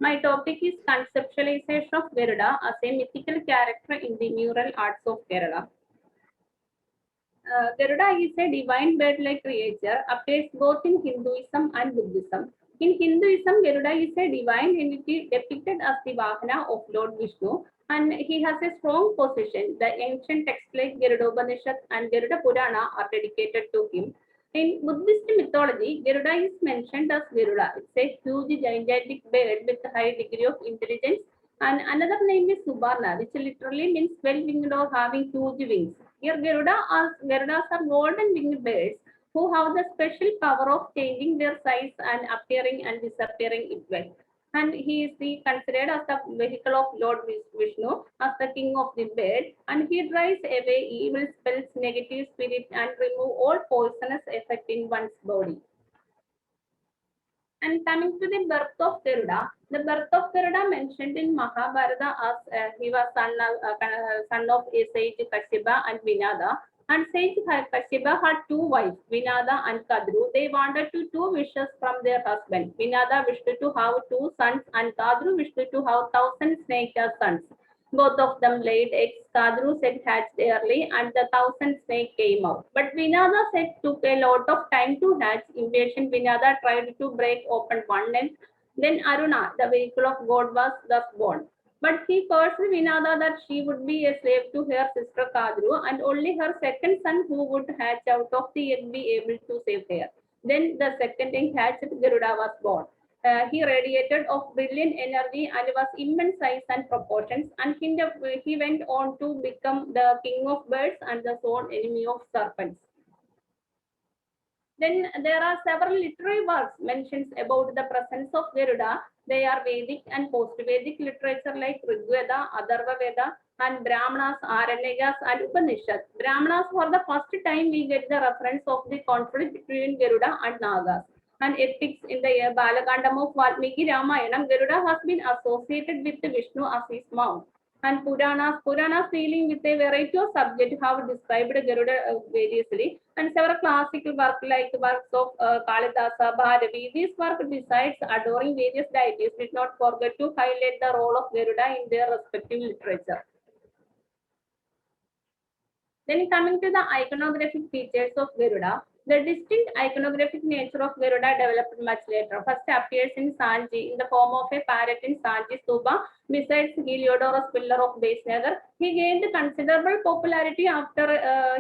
My topic is conceptualization of Garuda as a mythical character in the mural arts of Kerala. Garuda is a divine bird-like creature, appears both in Hinduism and Buddhism. In Hinduism, Garuda is a divine entity depicted as the Vahana of Lord Vishnu, and he has a strong position. The ancient texts like Garudopanishad and Garuda Purana are dedicated to him. In Buddhist mythology, Garuda is mentioned as Garuda. It's a huge gigantic bird with a high degree of intelligence. And another name is Subarna, which literally means well-winged or having huge wings. Here, Garudas are golden winged birds who have the special power of changing their size and appearing and disappearing at will. And he is considered as the vehicle of Lord Vishnu, as the king of the bird, and he drives away evil spells, negative spirits, and remove all poisonous effect in one's body. And coming to the birth of Garuda, the birth of Garuda mentioned in Mahabharata as he was son of a sage Kashyapa and Vinada. And sage Kashyapa had two wives, Vinada and Kadru. They wanted two wishes from their husband. Vinada wished to have two sons, and Kadru wished to have 1,000 snakes as sons. Both of them laid eggs. Kadru's egg hatched early and the 1,000 snake came out. But Vinada's egg took a lot of time to hatch. Impatient Vinada tried to break open one egg. Then Aruna, the vehicle of God, was thus born. But he cursed Vinada that she would be a slave to her sister Kadru, and only her second son who would hatch out of the egg be able to save her. Then the second egg hatched, Garuda was born. He radiated of brilliant energy and was immense size and proportions, and he went on to become the king of birds and the sworn enemy of serpents. Then there are several literary works mentions about the presence of Garuda. They are Vedic and post-Vedic literature like Rigveda, Atharva Veda, and Brahmanas, Aranyakas, and Upanishads. Brahmanas, for the first time, we get the reference of the conflict between Garuda and Nagas. And epics in the Balakandam of Valmiki Ramayana, Garuda has been associated with Vishnu as his mount. And Puranas dealing with a variety of subjects have described Garuda variously, and several classical works like the works of Kalidasa, Bharavi. These works, besides adoring various deities, did not forget to highlight the role of Garuda in their respective literature. Then coming to the iconographic features of Garuda, the distinct iconographic nature of Garuda developed much later. First appears in Sanji in the form of a parrot in Sanji Stupa. Besides Heliodorus pillar of Basenagar, he gained considerable popularity after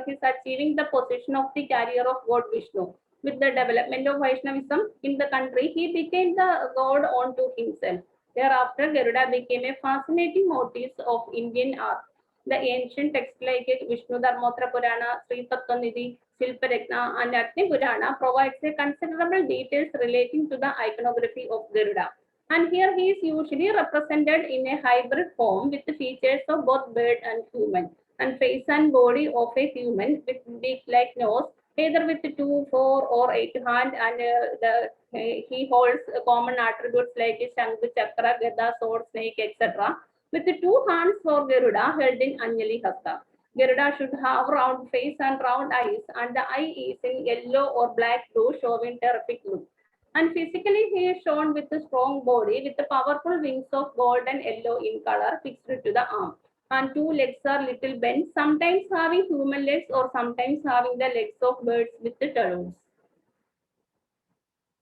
his achieving the position of the carrier of God Vishnu. With the development of Vaishnavism in the country, he became the god unto himself. Thereafter, Garuda became a fascinating motif of Indian art. The ancient texts like Vishnu Dharmottara Purana, Sri Tattvamidhi, Shilparegna, and Agni Purana provides a considerable details relating to the iconography of Garuda. And here he is usually represented in a hybrid form with the features of both bird and human, and face and body of a human with beak-like nose, either with 2, 4, or 8 hand, and he holds common attributes like Shankh, Chakra, Gada, sword, snake, etc. With the two hands for Garuda held in Anjali Hasta. Garuda should have round face and round eyes, and the eye is in yellow or black blue, showing terrific look. And physically, he is shown with a strong body with the powerful wings of gold and yellow in color fixed to the arm. And two legs are little bent, sometimes having human legs or sometimes having the legs of birds with the talons.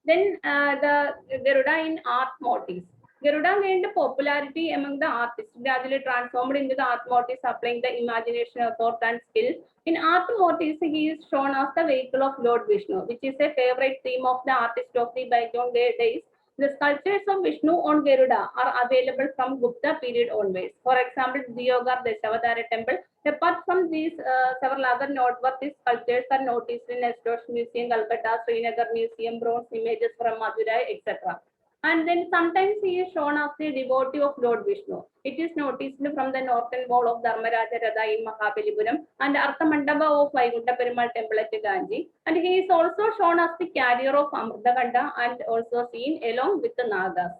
Then the Garuda in art motifs. Garuda gained popularity among the artists, gradually transformed into the art motifs, applying the imagination, effort, and skill. In art motifs, he is shown as the vehicle of Lord Vishnu, which is a favorite theme of the artist of the bygone days. The sculptures of Vishnu on Garuda are available from Gupta period onwards. For example, Diogar Dashavatara temple. Apart from these, several other noteworthy sculptures are noticed in Astor's Museum, Calcutta, Srinagar Museum, bronze images from Madurai, etc. And then sometimes he is shown as the devotee of Lord Vishnu. It is noticed from the northern wall of Dharmaraja Radha in Mahabalipuram and Artha Mandapa of Vaikunta Perumal temple at Ganji. And he is also shown as the carrier of Amrutaganda and also seen along with the Nagas.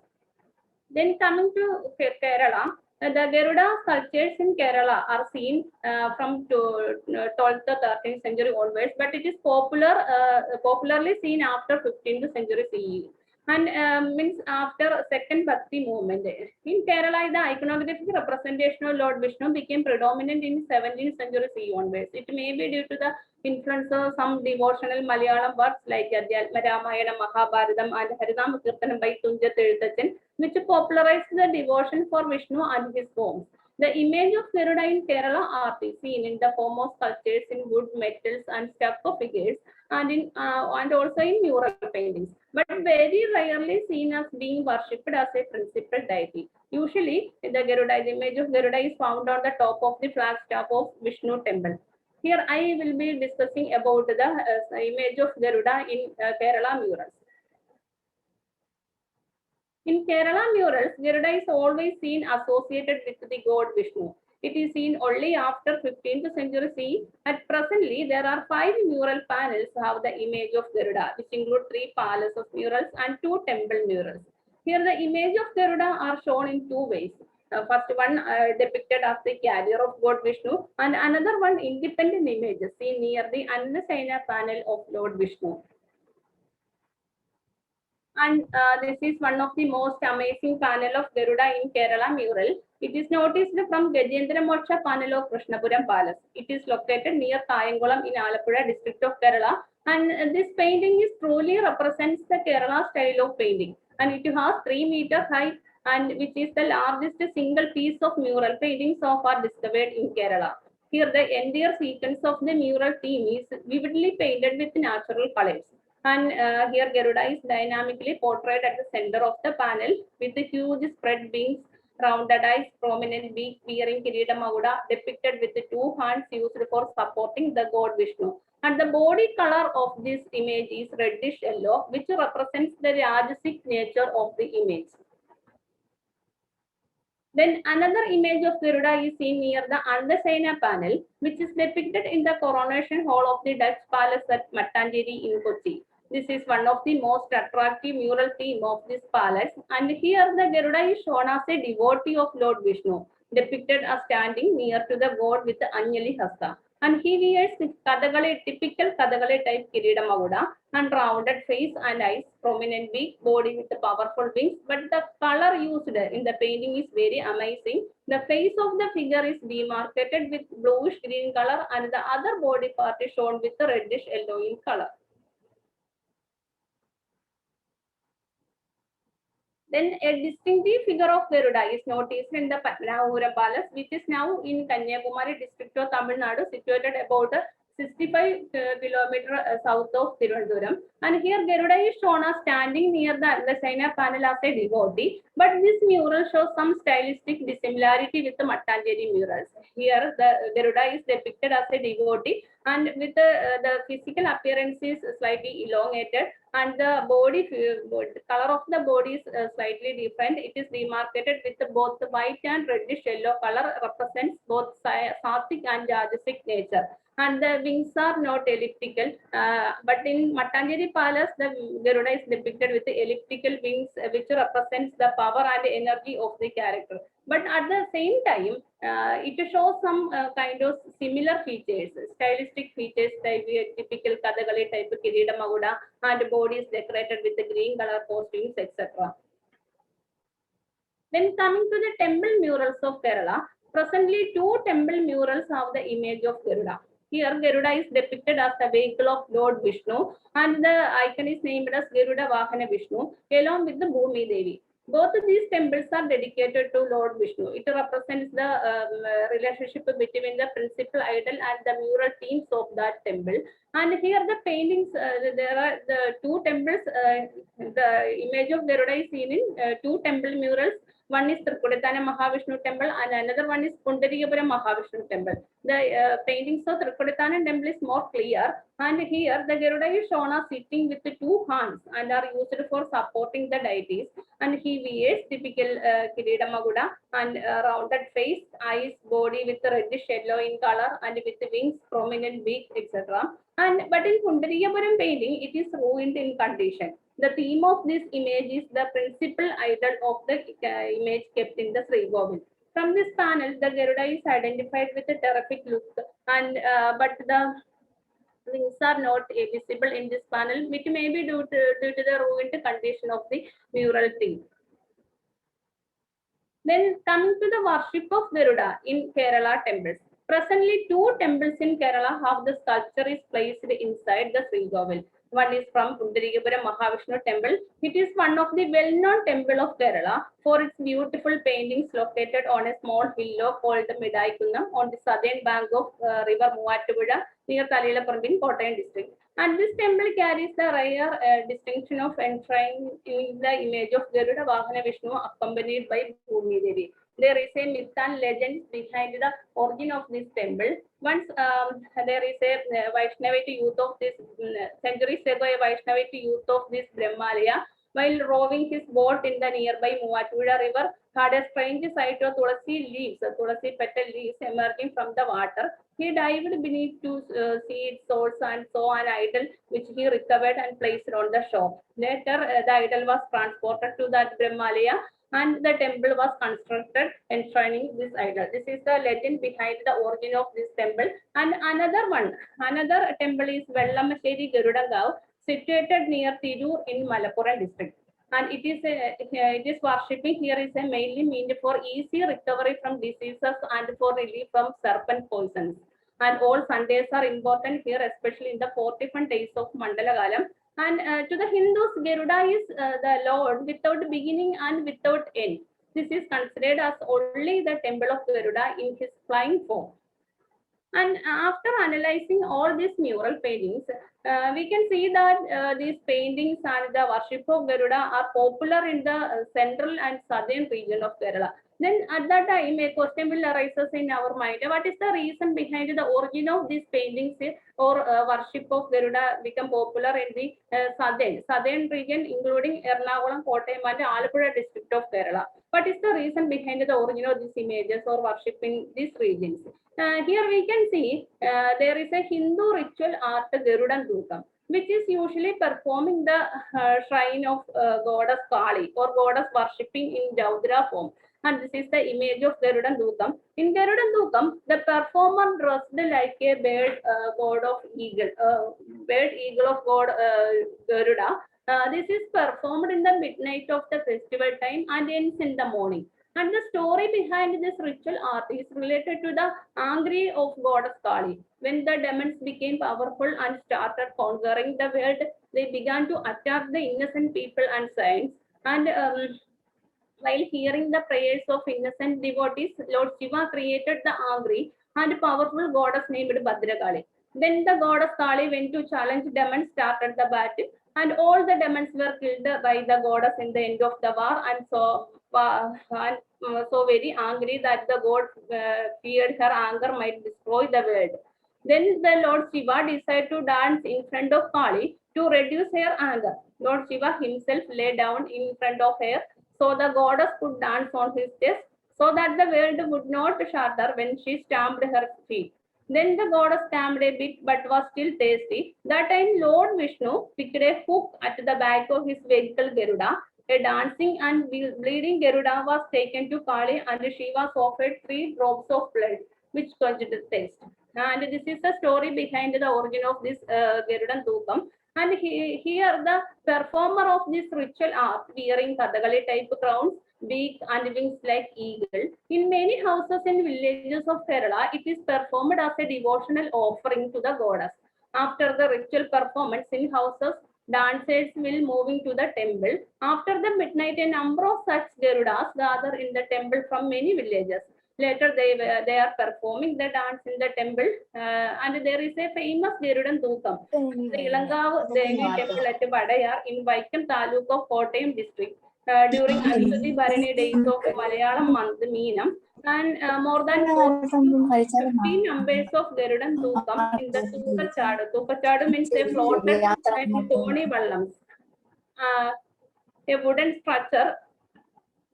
Then coming to Kerala, the Garuda sculptures in Kerala are seen from 12th to 13th century onwards, but it is popularly seen after 15th century CE. and means after second Bhakti movement. In Kerala, the iconographic representation of Lord Vishnu became predominant in 17th century CE onwards. It may be due to the influence of some devotional Malayalam works like Adhyatma Ramayana, Mahabharatam, and Harinama Kirtanam by Tunja Thiruthajan, which popularized the devotion for Vishnu and his forms. The image of Garuda in Kerala art is seen in the form of sculptures in wood, metals, and stucco figures, and also in mural paintings, but very rarely seen as being worshipped as a principal deity. Usually, the image of Garuda is found on the top of the flagstaff of Vishnu temple. Here, I will be discussing about the image of Garuda in Kerala murals. In Kerala murals, Garuda is always seen associated with the god Vishnu. It is seen only after 15th century CE. At presently, there are 5 mural panels have the image of Garuda, which include 3 palace of murals and 2 temple murals. Here, the image of Garuda are shown in 2 ways. First one depicted as the carrier of god Vishnu, and another one independent image seen near the Annasena panel of Lord Vishnu. And this is one of the most amazing panel of Garuda in Kerala mural. It is noticed from Gajendra Moksha panel of Krishnapuram Palace. It is located near Kayangulam in Alappuzha district of Kerala. And this painting is truly represents the Kerala style of painting. And it has 3 meter height, and which is the largest single piece of mural painting so far discovered in Kerala. Here the entire sequence of the mural theme is vividly painted with natural colors. And here Garuda is dynamically portrayed at the center of the panel with the huge spread wings, rounded eyes, prominent beak, wearing Kirita Maguda, depicted with the 2 hands used for supporting the god Vishnu. And the body color of this image is reddish yellow, which represents the Rajasic nature of the image. Then another image of Garuda is seen near the Andasena panel, which is depicted in the coronation hall of the Dutch palace at Mattancheri in Kochi. This is one of the most attractive mural theme of this palace, and here the Garuda is shown as a devotee of Lord Vishnu, depicted as standing near to the god with the Anjali Hasta. And he wears Kathakali, typical Kathakali type Kirita Maguda, and rounded face and eyes, prominent beak, body with powerful wings. But the color used in the painting is very amazing. The face of the figure is demarcated with bluish green color, and the other body part is shown with the reddish yellow in color. Then a distinctive figure of Garuda is noticed in the Padmanabhapuram Palace, which is now in Kanyakumari district of Tamil Nadu, situated about 65 kilometers south of Tirunelveli. And here Garuda is shown as standing near the Andasena panel as a devotee. But this mural shows some stylistic dissimilarity with the Mattancheri murals. Here the Garuda is depicted as a devotee, and with the physical appearance is slightly elongated, and the body color of the body is slightly different. It is demarcated with both white and reddish yellow color, represents both sattvic and rajasic nature. And the wings are not elliptical, but in Mattancheri Palace, the Garuda is depicted with the elliptical wings, which represents the power and energy of the character. But at the same time, it shows some kind of similar features, stylistic features, typical Kathakali type Kirita Maguda, and body is decorated with the green color costumes, etc. Then coming to the temple murals of Kerala, presently 2 temple murals have the image of Garuda. Here Garuda is depicted as the vehicle of Lord Vishnu, and the icon is named as Garuda Vahana Vishnu along with the Bhumi Devi. Both of these temples are dedicated to Lord Vishnu. It represents the relationship between the principal idol and the mural themes of that temple. And here the paintings, there are the 2 temples, the image of Garuda is seen in 2 temple murals. One is Trikudithana Mahavishnu temple and another one is Pundarikapuram Mahavishnu temple. The paintings of Trikudithana temple is more clear, and here the Garuda is shown as sitting with the 2 hands and are used for supporting the deities. And he wears typical Kirita Maguda and rounded face, eyes, body with reddish yellow in color and with wings, prominent beak, etc. But in Pundarikapuram painting, it is ruined in condition. The theme of this image is the principal idol of the image kept in the Sri Govind. From this panel, the Garuda is identified with a terrific look, and but the wings are not visible in this panel, which may be due to the ruined condition of the mural theme. Then coming to the worship of Garuda in Kerala temples. Presently, 2 temples in Kerala have the sculpture is placed inside the Sringavel. One is from Pundarikapuram Mahavishnu temple. It is one of the well-known temple of Kerala for its beautiful paintings located on a small hill called the Medaikunam on the southern bank of river Muvattupuzha near Kalilaparambin, Kottayam district. And this temple carries the rare distinction of enshrining the image of Garuda Vahana Vishnu accompanied by Bhumi Devi. There is a myth and legend behind the origin of this temple. Once there is a Vaishnavite youth of this centuries ago, a Vaishnavite youth of this Brahmalaya, while rowing his boat in the nearby Muvattupuzha river, had a strange sight of tulsi petal leaves emerging from the water. He dived beneath to see its source and saw an idol which he recovered and placed on the shore. Later, the idol was transported to that Brahmalaya and the temple was constructed enshrining this idol. This is the legend behind the origin of this temple. And another temple is Vellamasheri Garudangav, situated near Tirur in Malappuram district. And it is worshipping here is a mainly meant for easy recovery from diseases and for relief from serpent poisons. And all Sundays are important here, especially in the 41 days of Mandalagalam. And to the Hindus, Garuda is the Lord without beginning and without end. This is considered as only the temple of Garuda in his flying form. And after analyzing all these mural paintings, we can see that these paintings and the worship of Garuda are popular in the central and southern region of Kerala. Then at that time, a question will arise in our mind. What is the reason behind the origin of these paintings or worship of Garuda become popular in the southern region, including Ernakulam, Kottayam, and Alappuzha district of Kerala? What is the reason behind the origin of these images or worship in these regions? Here we can see there is a Hindu ritual art Garudan Dukam, which is usually performing the shrine of goddess Kali or goddess worshipping in Jaudra form. And this is the image of Garudan Dukam. In Garudan Dukam, the performer dressed like a bird god of eagle, bird eagle of god Garuda. This is performed in the midnight of the festival time and ends in the morning. And the story behind this ritual art is related to the angry of goddess Kali. When the demons became powerful and started conquering the world, they began to attack the innocent people and saints. And while hearing the prayers of innocent devotees, Lord Shiva created the angry and powerful goddess named Bhadrakali. Then the goddess Kali went to challenge demons, started the battle, and all the demons were killed by the goddess in the end of the war, and so very angry that the god feared her anger might destroy the world. Then the Lord Shiva decided to dance in front of Kali to reduce her anger. Lord Shiva himself lay down in front of her so the goddess could dance on his chest so that the world would not shudder when she stamped her feet. Then the goddess stamped a bit but was still thirsty. That time Lord Vishnu picked a hook at the back of his vehicle Garuda. A dancing and bleeding Garuda was taken to Kali and she was offered 3 drops of blood, which quenched the thirst. And this is the story behind the origin of this Garudan Dukam. And here the performer of this ritual art wearing Kathakali type crowns, beak and wings like eagle. In many houses in villages of Kerala, it is performed as a devotional offering to the goddess. After the ritual performance in houses, dancers will move into the temple. After the midnight, a number of such Garudas gather in the temple from many villages. Later, they are performing the dance in the temple, and there is a famous Garudan Dukam, the Ilangav Devi temple at Vadayar in Vaikam Taluk of Kottayam district during Ashwati Bharani days of Malayalam month Meenam, and more than 15 numbers of Garudan Dukam in the Tukachadu. Tukachadu means a floated and Tony Vallams. A wooden structure.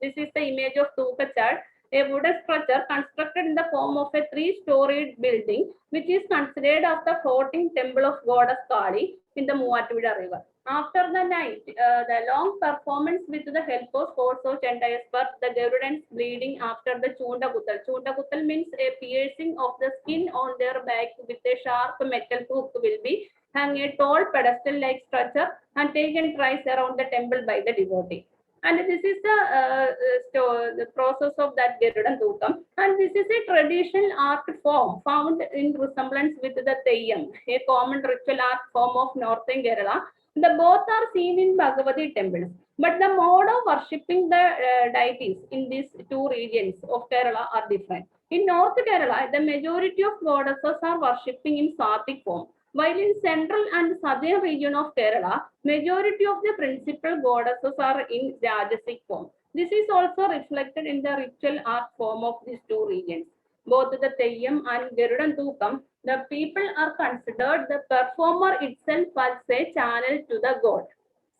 This is the image of Tukachad. A wooden structure constructed in the form of a 3-storied building, which is considered as the floating temple of goddess Kali in the Muvattupuzha river. After the night, the long performance with the help of horse or Chandayaswar, the Garudans bleeding after the Chunda Kuttal. Chunda Kuttal means a piercing of the skin on their back with a sharp metal hook will be hung a tall pedestal-like structure and taken thrice around the temple by the devotee. And this is the process of that Garudan Thukam. And this is a traditional art form found in resemblance with the Theyyam, a common ritual art form of northern Kerala. The both are seen in Bhagavati temples, but the mode of worshipping the deities in these two regions of Kerala are different. In North Kerala, the majority of goddesses are worshipping in Sattvic form, while in central and southern region of Kerala, majority of the principal goddesses are in Rajasic form. This is also reflected in the ritual art form of these two regions. Both the Theyyam and Garudan Thukam, the people are considered the performer itself as a channel to the god.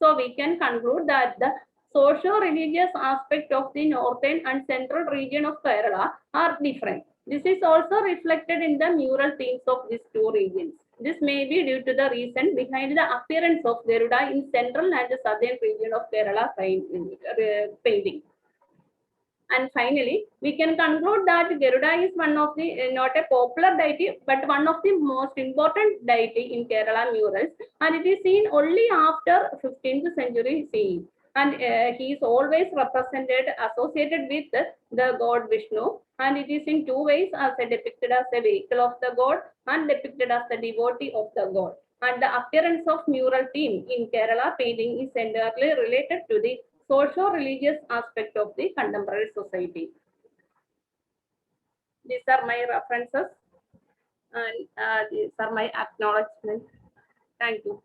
So we can conclude that the socio-religious aspect of the northern and central region of Kerala are different. This is also reflected in the mural themes of these two regions. This may be due to the reason behind the appearance of Garuda in central and southern region of Kerala painting. And finally, we can conclude that Garuda is one of the not a popular deity, but one of the most important deity in Kerala murals, and it is seen only after 15th century CE. And he is always represented, associated with the god Vishnu, and it is in two ways, as depicted as a vehicle of the god and depicted as the devotee of the god. And the appearance of mural theme in Kerala painting is entirely related to the socio-religious aspect of the contemporary society. These are my references and these are my acknowledgements. Thank you.